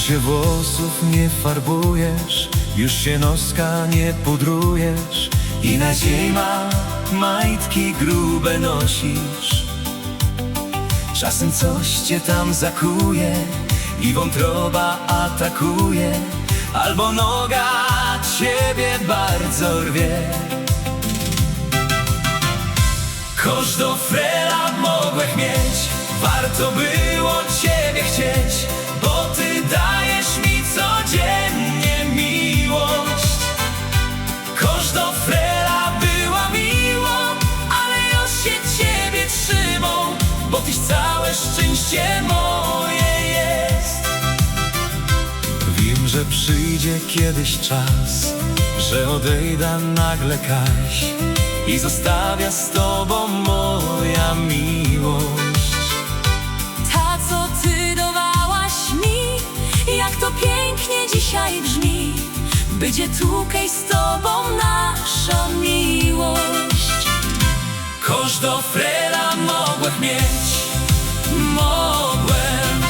się włosów nie farbujesz, już się noska nie pudrujesz i na zima majtki grube nosisz. Czasem coś cię tam zakuje i wątroba atakuje, albo noga ciebie bardzo rwie. Kosz do frela mogłeś mieć, warto było ciebie chcieć, bo ty dajesz mi codziennie miłość. Kosz do frela była miło, ale już się ciebie trzymał, bo tyś całe szczęście moje jest. Wiem, że przyjdzie kiedyś czas, że odejdę nagle Kaś i zostawia z tobą moja miłość. Ta, co ty dawałaś mi, jak to pięknie dzisiaj brzmi. Będzie tukaj z tobą nasza miłość. Kosz do frela mogłem mieć, mogłem.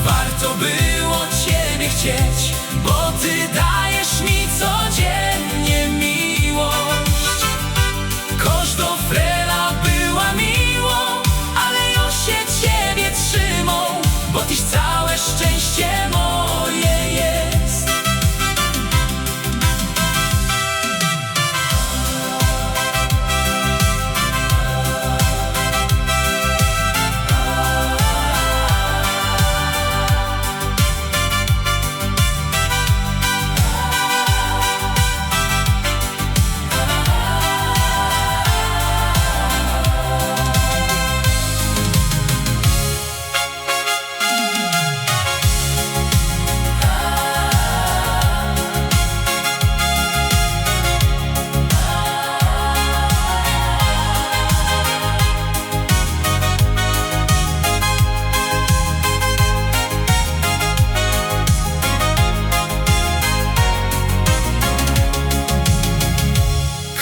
Warto było ciebie chcieć, bo ty dajesz mi codziennie miłość. Kosz do frela była miło, ale już się ciebie trzymał, bo tyś całe szczęście moje jest.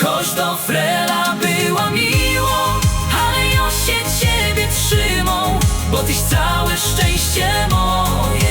Kosz do frela była miło, ale już się ciebie trzymał, bo tyś całe szczęście moje